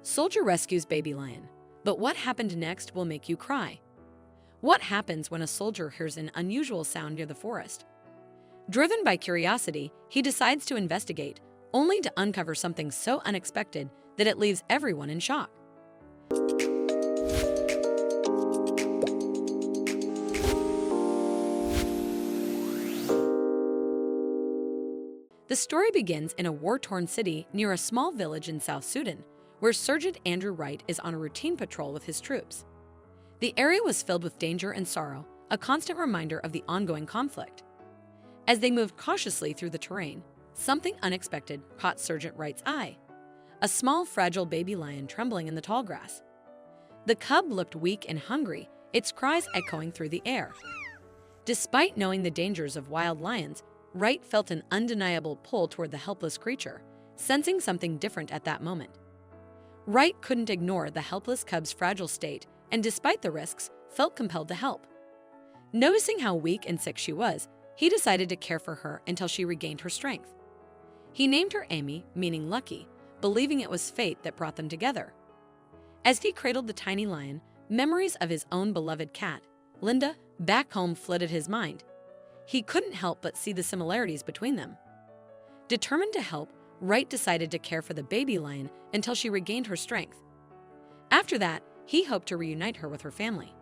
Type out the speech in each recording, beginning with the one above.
Soldier rescues baby lion, but what happened next will make you cry. What happens when a soldier hears an unusual sound near the forest? Driven by curiosity, he decides to investigate, only to uncover something so unexpected that it leaves everyone in shock. The story begins in a war-torn city near a small village in South Sudan, where Sergeant Andrew Wright is on a routine patrol with his troops. The area was filled with danger and sorrow, a constant reminder of the ongoing conflict. As they moved cautiously through the terrain, something unexpected caught Sergeant Wright's eye: a small, fragile baby lion trembling in the tall grass. The cub looked weak and hungry, its cries echoing through the air. Despite knowing the dangers of wild lions, Wright felt an undeniable pull toward the helpless creature, sensing something different at that moment. Wright couldn't ignore the helpless cub's fragile state, and despite the risks, felt compelled to help. Noticing how weak and sick she was, he decided to care for her until she regained her strength. He named her Amy, meaning lucky, believing it was fate that brought them together. As he cradled the tiny lion, memories of his own beloved cat, Linda, back home flooded his mind. He couldn't help but see the similarities between them. Determined to help, Wright decided to care for the baby lion until she regained her strength. After that, he hoped to reunite her with her family.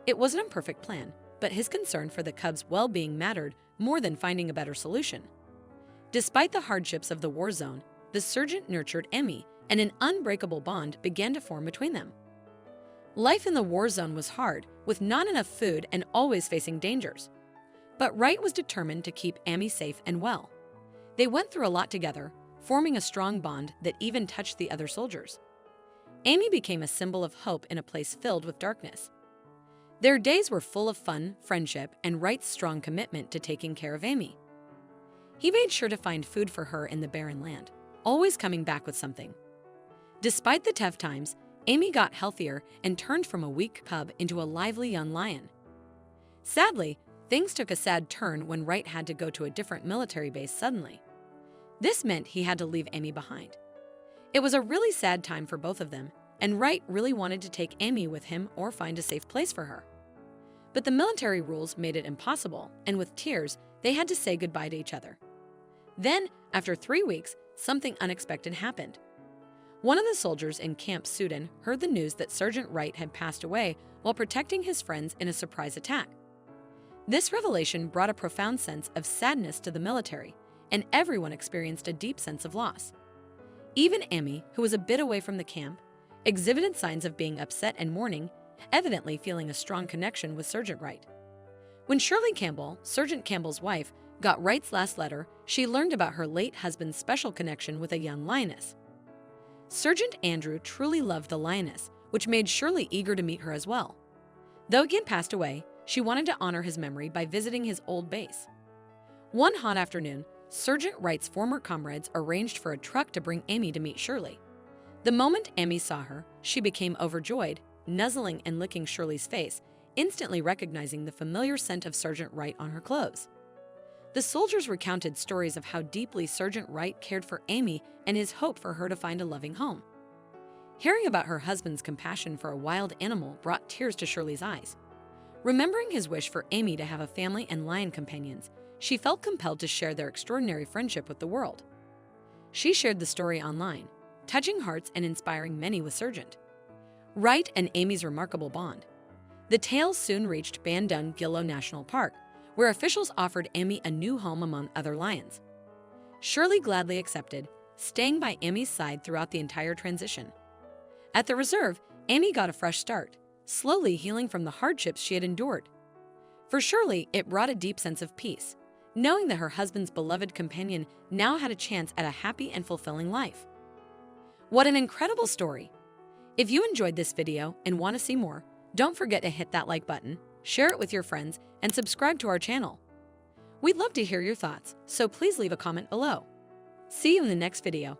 It wasn't a perfect plan, but his concern for the cub's well-being mattered more than finding a better solution. Despite the hardships of the war zone, the sergeant nurtured Emmy, and an unbreakable bond began to form between them. Life in the war zone was hard, with not enough food and always facing dangers. But Wright was determined to keep Amy safe and well. They went through a lot together, forming a strong bond that even touched the other soldiers. Amy became a symbol of hope in a place filled with darkness. Their days were full of fun, friendship, and Wright's strong commitment to taking care of Amy. He made sure to find food for her in the barren land, always coming back with something. Despite the tough times, Amy got healthier and turned from a weak cub into a lively young lion. Sadly, things took a sad turn when Wright had to go to a different military base suddenly. This meant he had to leave Amy behind. It was a really sad time for both of them, and Wright really wanted to take Amy with him or find a safe place for her. But the military rules made it impossible, and with tears, they had to say goodbye to each other. Then, after 3 weeks, something unexpected happened. One of the soldiers in Camp Sudan heard the news that Sergeant Wright had passed away while protecting his friends in a surprise attack. This revelation brought a profound sense of sadness to the military, and everyone experienced a deep sense of loss. Even Amy, who was a bit away from the camp, exhibited signs of being upset and mourning, evidently feeling a strong connection with Sergeant Wright. When Shirley Campbell, Sergeant Campbell's wife, got Wright's last letter, she learned about her late husband's special connection with a young lioness. Sergeant Andrew truly loved the lioness, which made Shirley eager to meet her as well. Though he had passed away, she wanted to honor his memory by visiting his old base. One hot afternoon, Sergeant Wright's former comrades arranged for a truck to bring Amy to meet Shirley. The moment Amy saw her, she became overjoyed, nuzzling and licking Shirley's face, instantly recognizing the familiar scent of Sergeant Wright on her clothes. The soldiers recounted stories of how deeply Sergeant Wright cared for Amy and his hope for her to find a loving home. Hearing about her husband's compassion for a wild animal brought tears to Shirley's eyes. Remembering his wish for Amy to have a family and lion companions, she felt compelled to share their extraordinary friendship with the world. She shared the story online, touching hearts and inspiring many with Sergeant Wright and Amy's remarkable bond. The tale soon reached Bandung Gilo National Park, where officials offered Amy a new home among other lions. Shirley gladly accepted, staying by Amy's side throughout the entire transition. At the reserve, Amy got a fresh start, slowly healing from the hardships she had endured. For Shirley, it brought a deep sense of peace, knowing that her husband's beloved companion now had a chance at a happy and fulfilling life. What an incredible story! If you enjoyed this video and want to see more, don't forget to hit that like button, share it with your friends, and subscribe to our channel. We'd love to hear your thoughts, so please leave a comment below. See you in the next video.